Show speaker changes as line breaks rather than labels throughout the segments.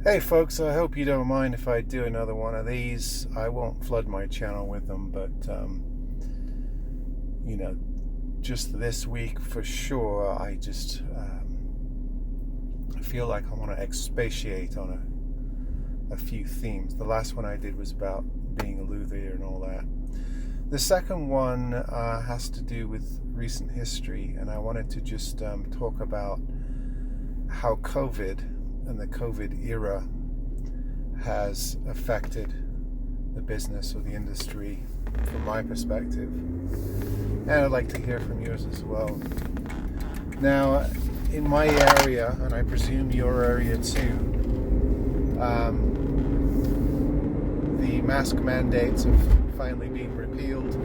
Hey folks, I hope you don't mind if I do another one of these. I won't flood my channel with them, but you know, just this week for sure, I feel like I want to expatiate on a few themes. The last one I did was about being a luthier and all that. The second one has to do with recent history, and I wanted to just talk about how COVID and the COVID era has affected the business or the industry from my perspective. And I'd like to hear from yours as well. Now, in my area, and I presume your area too, the mask mandates have finally been repealed.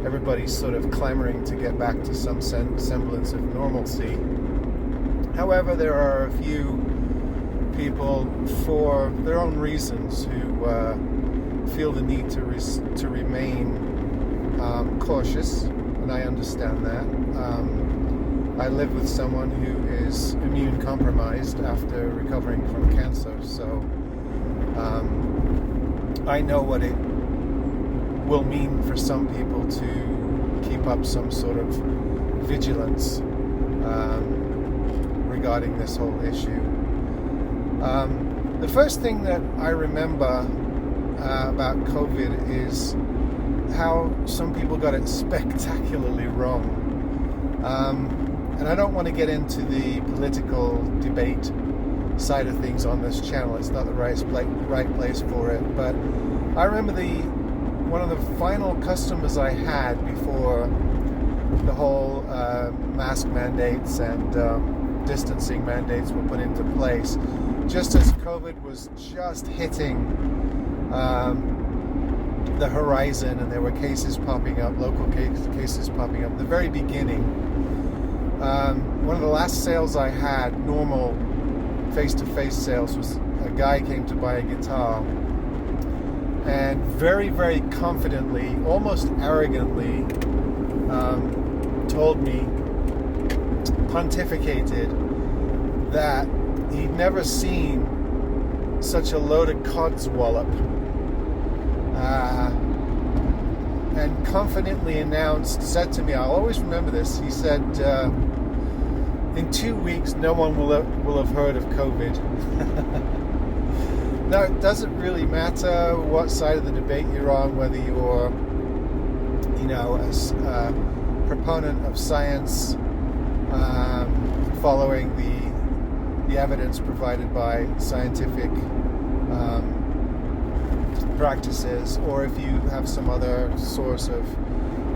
Everybody's sort of clamoring to get back to some semblance of normalcy. However, there are a few people, for their own reasons, who feel the need to remain cautious, and I understand that. I live with someone who is immune compromised after recovering from cancer, so I know what it will mean for some people to keep up some sort of vigilance regarding this whole issue. The first thing that I remember about COVID is how some people got it spectacularly wrong. And I don't want to get into the political debate side of things on this channel. It's not the right place for it. But I remember one of the final customers I had before the whole mask mandates and distancing mandates were put into place. Just as COVID was just hitting the horizon and there were cases popping up, local cases popping up, at the very beginning, one of the last sales I had, normal face-to-face sales, was a guy came to buy a guitar and very, very confidently, almost arrogantly, told me, pontificated, that he'd never seen such a loaded codswallop, and confidently said to me, I'll always remember this, he said, in 2 weeks no one will have heard of COVID. Now, it doesn't really matter what side of the debate you're on, whether you're a proponent of science, following the evidence provided by scientific practices, or if you have some other source of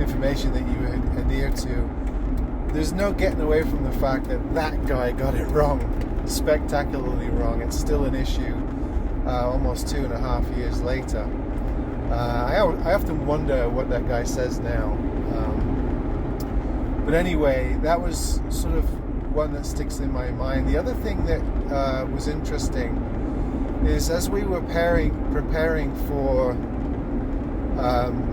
information that you adhere to. There's no getting away from the fact that guy got it wrong, spectacularly wrong. It's still an issue almost 2.5 years later. I often wonder what that guy says now. But anyway, that was sort of one that sticks in my mind. The other thing that was interesting is, as we were preparing for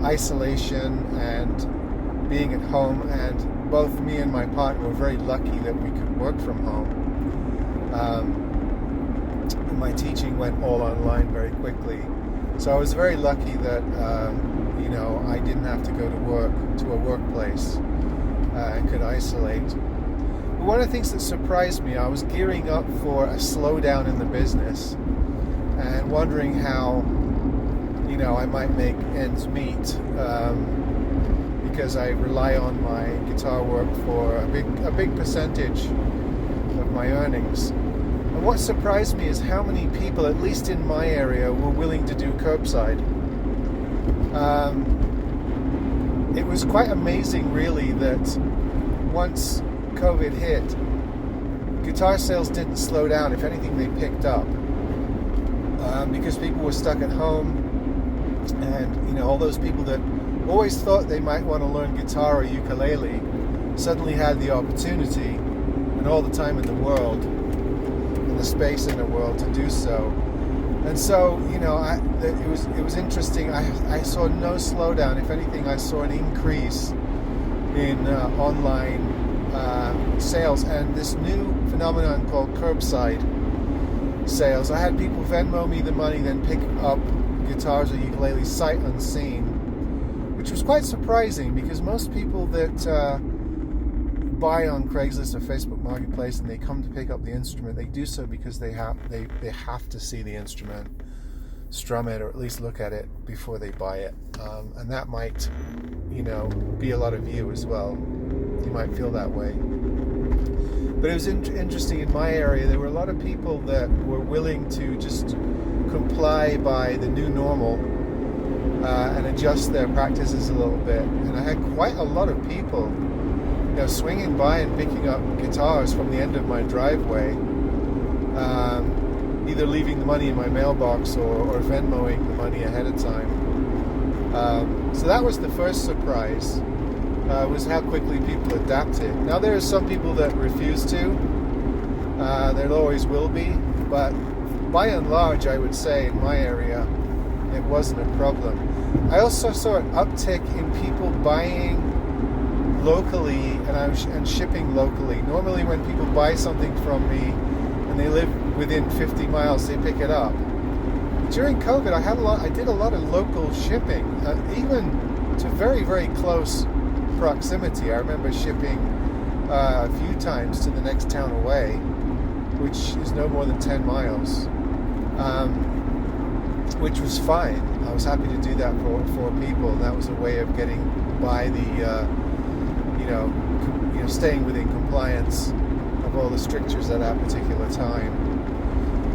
isolation and being at home, and both me and my partner were very lucky that we could work from home. My teaching went all online very quickly, so I was very lucky that I didn't have to go to a workplace and could isolate. But one of the things that surprised me, I was gearing up for a slowdown in the business and wondering how I might make ends meet, because I rely on my guitar work for a big percentage of my earnings. And what surprised me is how many people, at least in my area, were willing to do curbside. It was quite amazing, really, that once COVID hit, guitar sales didn't slow down. If anything, they picked up, because people were stuck at home, and all those people that always thought they might want to learn guitar or ukulele suddenly had the opportunity and all the time in the world and the space in the world to do so. And so, it was interesting. I saw no slowdown. If anything, I saw an increase in online sales, and this new phenomenon called Curbside sales. I had people Venmo me the money, then pick up guitars or ukuleles sight unseen, which was quite surprising because most people that buy on Craigslist or Facebook Marketplace and they come to pick up the instrument, they do so because they have to see the instrument, strum it, or at least look at it before they buy it, and that might, be a lot of you as well. You might feel that way. But it was interesting in my area. There were a lot of people that were willing to just comply by the new normal and adjust their practices a little bit. And I had quite a lot of people, swinging by and picking up guitars from the end of my driveway, either leaving the money in my mailbox or Venmoing the money ahead of time. So that was the first surprise. Was how quickly people adapted. Now there are some people that refuse to. There always will be, but by and large, I would say in my area, it wasn't a problem. I also saw an uptick in people buying locally and shipping locally. Normally, when people buy something from me and they live within 50 miles, they pick it up. During COVID, I did a lot of local shipping, even to very, very close proximity. I remember shipping a few times to the next town away, which is no more than 10 miles, which was fine. I was happy to do that for people, and that was a way of getting by the, staying within compliance of all the strictures at that particular time.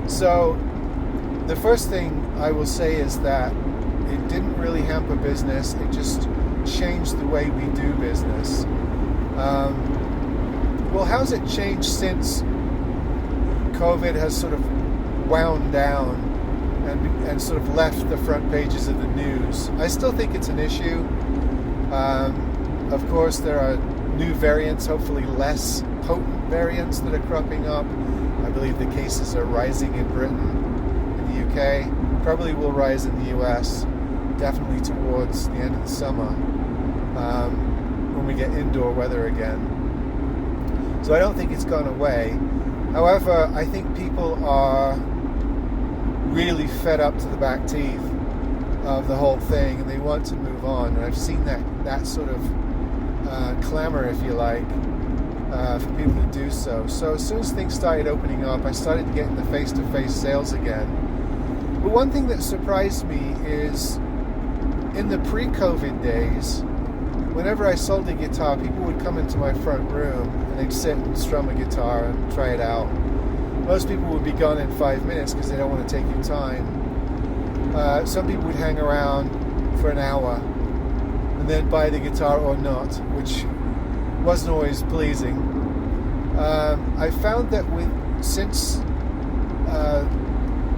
So the first thing I will say is that it didn't really hamper business. It just changed the way we do business. Well, how's it changed since COVID has sort of wound down and sort of left the front pages of the news? I still think it's an issue. Of course, there are new variants, hopefully less potent variants that are cropping up. I believe the cases are rising in Britain, in the UK, probably will rise in the US, definitely towards the end of the summer, when we get indoor weather again. So I don't think it's gone away. However, I think people are really fed up to the back teeth of the whole thing, and they want to move on. And I've seen that sort of clamor, if you like, for people to do so. So as soon as things started opening up, I started getting the face-to-face sales again. But one thing that surprised me is in the pre-COVID days, whenever I sold a guitar, people would come into my front room and they'd sit and strum a guitar and try it out. Most people would be gone in 5 minutes because they don't want to take your time. Some people would hang around for an hour and then buy the guitar or not, which wasn't always pleasing. I found that since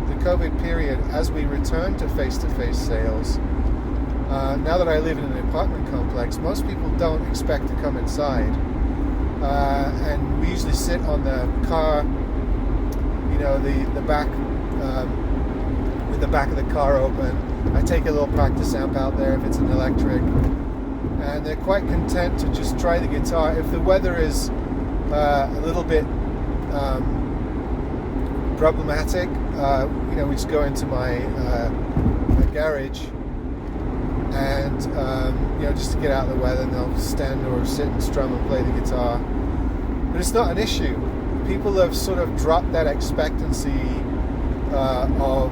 the COVID period, as we return to face-to-face sales, now that I live in an apartment complex, most people don't expect to come inside. And we usually sit on the car, the back, with the back of the car open. I take a little practice amp out there if it's an electric. And they're quite content to just try the guitar. If the weather is a little bit problematic, we just go into my garage and just to get out of the weather, and they'll stand or sit and strum and play the guitar. But it's not an issue. People have sort of dropped that expectancy of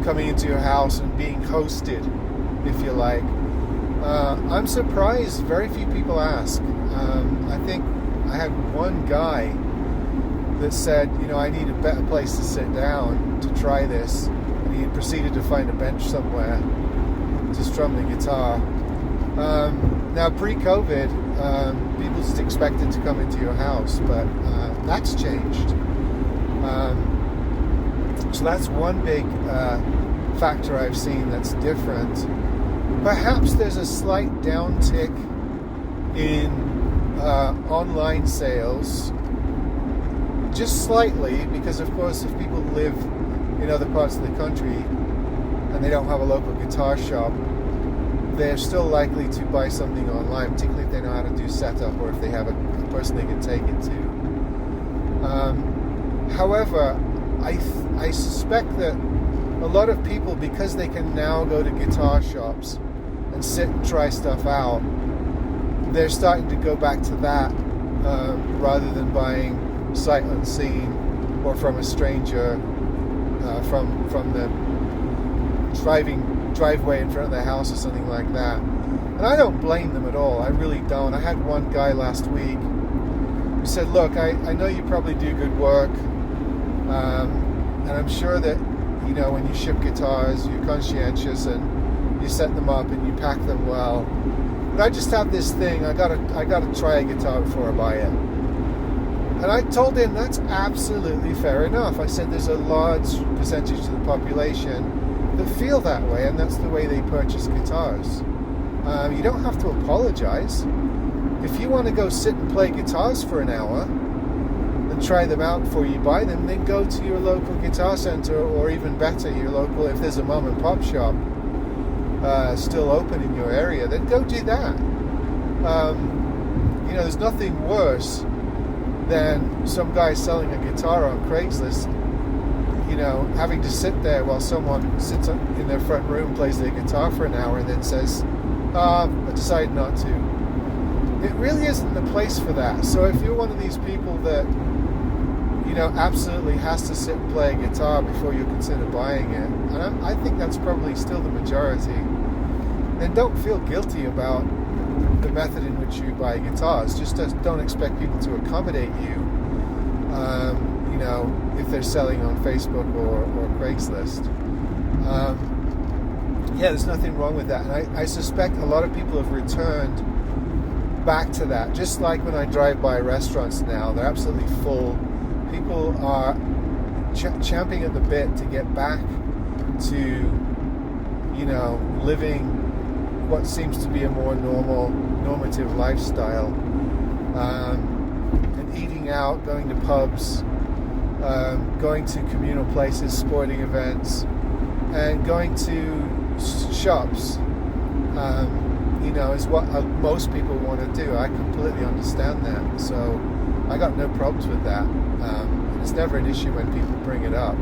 coming into your house and being hosted, if you like. I'm surprised very few people ask. I think I had one guy that said, I need a better place to sit down to try this, and he had proceeded to find a bench somewhere to strum the guitar. Now, pre-COVID, people just expected to come into your house, but that's changed. So that's one big factor I've seen that's different. Perhaps there's a slight downtick in online sales, just slightly, because of course if people live in other parts of the country and they don't have a local guitar shop, they're still likely to buy something online, particularly if they know how to do setup or if they have a person they can take it to. However, I suspect that a lot of people, because they can now go to guitar shops and sit and try stuff out, they're starting to go back to that rather than buying sight unseen or from a stranger from the driveway in front of their house or something like that. And I don't blame them at all. I really don't. I had one guy last week who said, look, I know you probably do good work, and I'm sure that, you know, when you ship guitars, you're conscientious and you set them up and you pack them well. But I just have this thing, I gotta try a guitar before I buy it. And I told him that's absolutely fair enough. I said there's a large percentage of the population that feel that way, and that's the way they purchase guitars. You don't have to apologize. If you want to go sit and play guitars for an hour and try them out before you buy them, then go to your local guitar center, or even better, your local, if there's a mom and pop shop still open in your area, then go do that. You know, there's nothing worse than some guy selling a guitar on Craigslist, you know, having to sit there while someone sits in their front room, plays their guitar for an hour, and then says, I decided not to. It really isn't the place for that. So if you're one of these people that, you know, absolutely has to sit and play a guitar before you consider buying it, and I think that's probably still the majority, then don't feel guilty about the method in which you buy guitars. Just don't expect people to accommodate you, you know, if they're selling on Facebook or Craigslist. Yeah, there's nothing wrong with that. And I suspect a lot of people have returned back to that. Just like when I drive by restaurants now, they're absolutely full. People are champing at the bit to get back to, you know, living what seems to be a more normative lifestyle, and eating out, going to pubs, going to communal places, sporting events, and going to shops, you know, is what most people want to do. I completely understand that, so I got no problems with that. It's never an issue when people bring it up.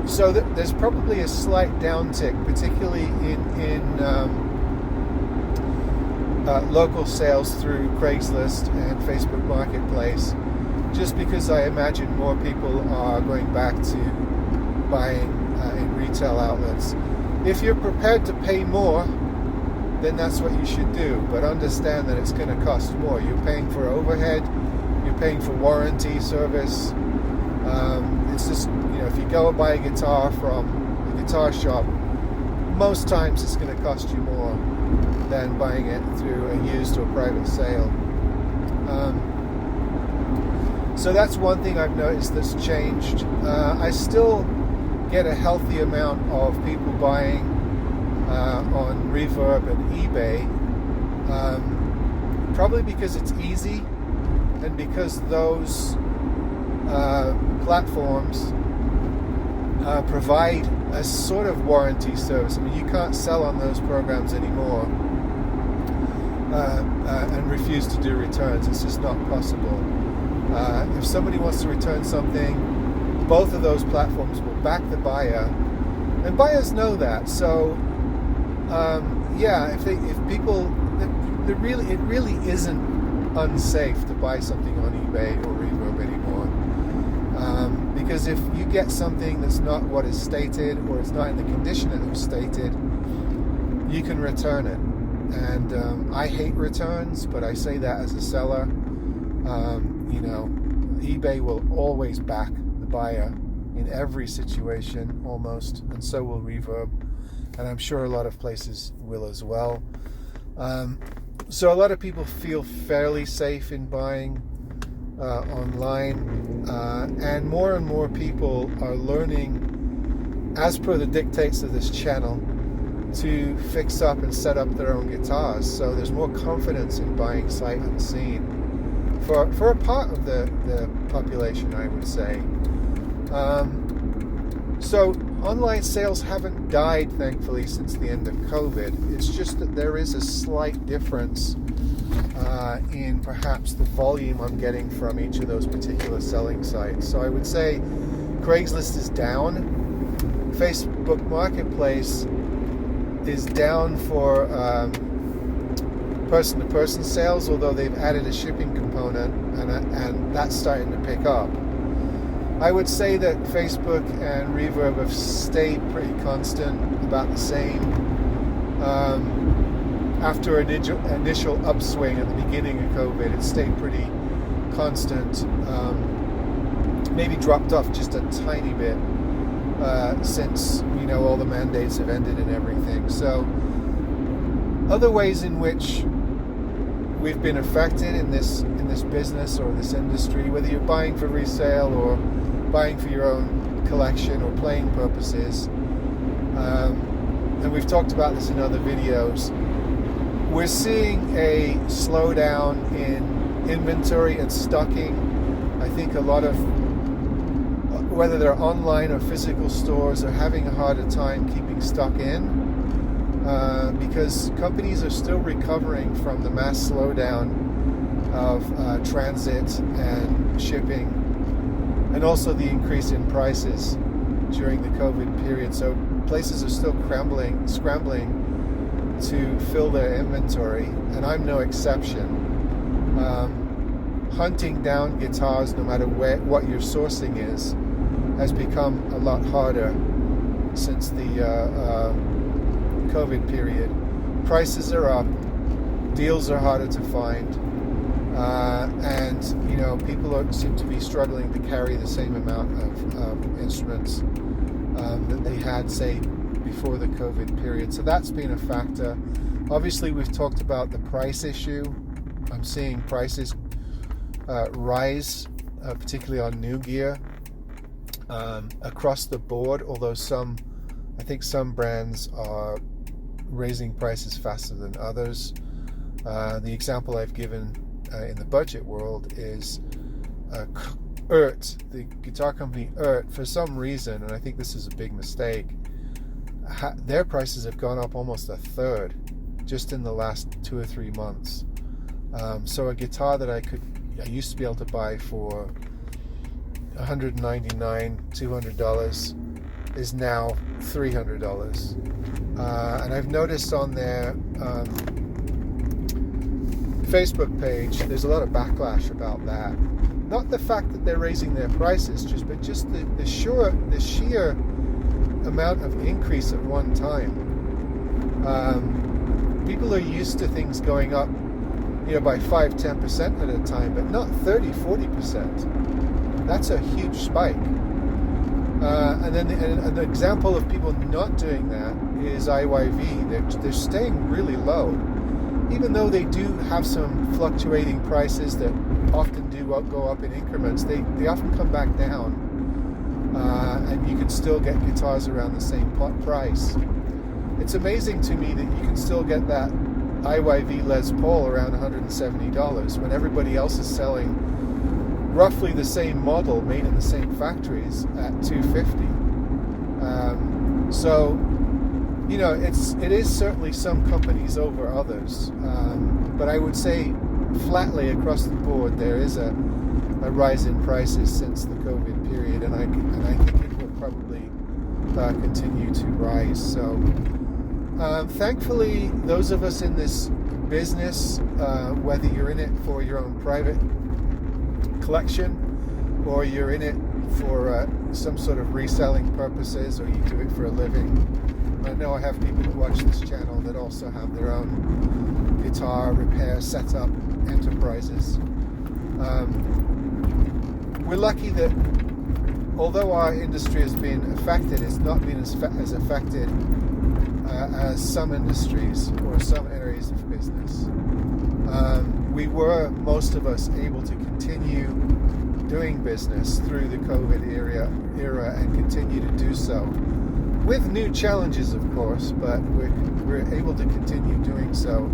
So there's probably a slight downtick, particularly in local sales through Craigslist and Facebook Marketplace, just because I imagine more people are going back to buying in retail outlets. If you're prepared to pay more, then that's what you should do. But understand that it's going to cost more. You're paying for overhead, you're paying for warranty service. It's just, you know, if you go and buy a guitar from a guitar shop, most times it's going to cost you more than buying it through a used or private sale. So that's one thing I've noticed that's changed. I still get a healthy amount of people buying on Reverb and eBay, probably because it's easy, and because those platforms provide a sort of warranty service. I mean, you can't sell on those programs anymore and refuse to do returns. It's just not possible. If somebody wants to return something, both of those platforms will back the buyer, and buyers know that. So yeah, if people, it really isn't unsafe to buy something on eBay or Reverb anymore, because if you get something that's not what is stated, or it's not in the condition that it was stated, you can return it. And I hate returns, but I say that as a seller. You know, eBay will always back the buyer in every situation almost, and so will Reverb, and I'm sure a lot of places will as well. So a lot of people feel fairly safe in buying online, and more people are learning, as per the dictates of this channel, to fix up and set up their own guitars. So there's more confidence in buying sight unseen for a part of the population, I would say. So online sales haven't died, thankfully, since the end of COVID. It's just that there is a slight difference in perhaps the volume I'm getting from each of those particular selling sites. So I would say Craigslist is down. Facebook Marketplace is down for person-to-person sales, although they've added a shipping component, and that's starting to pick up. I would say that Facebook and Reverb have stayed pretty constant, about the same. After an initial upswing at the beginning of COVID, it stayed pretty constant. Maybe dropped off just a tiny bit since all the mandates have ended and everything. So other ways in which we've been affected in this business or this industry, whether you're buying for resale or buying for your own collection or playing purposes, and we've talked about this in other videos, we're seeing a slowdown in inventory and stocking. I think a lot of, whether they're online or physical stores, are having a harder time keeping stock in because companies are still recovering from the mass slowdown of transit and shipping, and also the increase in prices during the COVID period. So places are still scrambling to fill their inventory, and I'm no exception. Hunting down guitars, no matter what your sourcing is, has become a lot harder since the COVID period. Prices are up, deals are harder to find, and people seem to be struggling to carry the same amount of instruments that they had, say, before the COVID period. So that's been a factor. Obviously, we've talked about the price issue. I'm seeing prices rise, particularly on new gear, across the board, although I think some brands are raising prices faster than others. The example I've given in the budget world is ERT, the guitar company ERT, for some reason, and I think this is a big mistake, their prices have gone up almost a third just in the last 2 or 3 months. So a guitar that I used to be able to buy for $199, $200 is now $300. And I've noticed on their Facebook page, there's a lot of backlash about that. Not the fact that they're raising their prices, but just the sheer amount of increase at one time. People are used to things going up, by 5-10% at a time, but not 30-40%. That's a huge spike. And then an example of people not doing that is IYV. They're staying really low, even though they do have some fluctuating prices that often do go up in increments. They often come back down, and you can still get guitars around the same price. It's amazing to me that you can still get that IYV Les Paul around $170 when everybody else is selling roughly the same model made in the same factories at $250. So it is certainly some companies over others, but I would say flatly across the board there is a rise in prices since the COVID period, and I think it will probably continue to rise. So thankfully, those of us in this business, whether you're in it for your own private collection or you're in it for some sort of reselling purposes, or you do it for a living. I know I have people that watch this channel that also have their own guitar repair setup enterprises. We're lucky that although our industry has been affected, it's not been as affected as some industries or some areas of business. We were, most of us, able to continue doing business through the COVID era and continue to do so, with new challenges, of course, but we're able to continue doing so.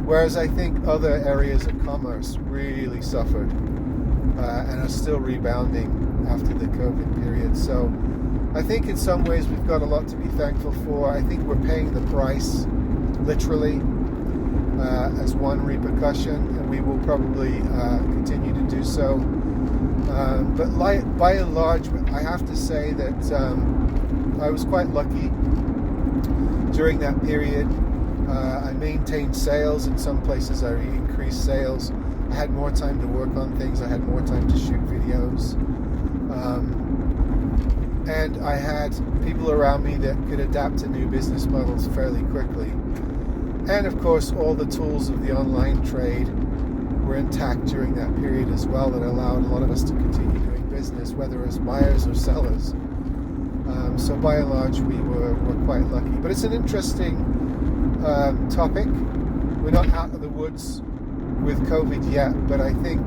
Whereas I think other areas of commerce really suffered and are still rebounding after the COVID period. So I think in some ways we've got a lot to be thankful for. I think we're paying the price, literally. as one repercussion, and we will probably continue to do so. But by and large, I have to say that I was quite lucky during that period. I maintained sales. In some places I increased sales. I had more time to work on things. I had more time to shoot videos. And I had people around me that could adapt to new business models fairly quickly. And of course, all the tools of the online trade were intact during that period as well, that allowed a lot of us to continue doing business, whether as buyers or sellers. So by and large, we were quite lucky. But it's an interesting topic. We're not out of the woods with COVID yet, but I think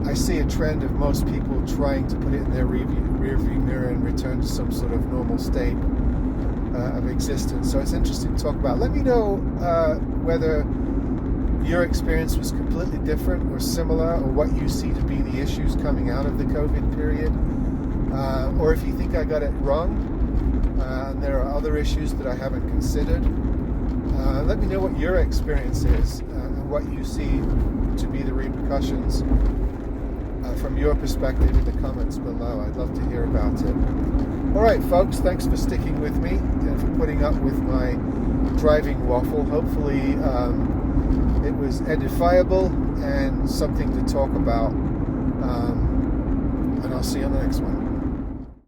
I see a trend of most people trying to put it in their rearview mirror and return to some sort of normal state of existence. So it's interesting to talk about. Let me know whether your experience was completely different or similar, or what you see to be the issues coming out of the COVID period, or if you think I got it wrong and there are other issues that I haven't considered. Let me know what your experience is and what you see to be the repercussions from your perspective in the comments below. I'd love to hear about it. Alright folks, thanks for sticking with me and for putting up with my driving waffle. Hopefully it was edifiable and something to talk about. And I'll see you on the next one.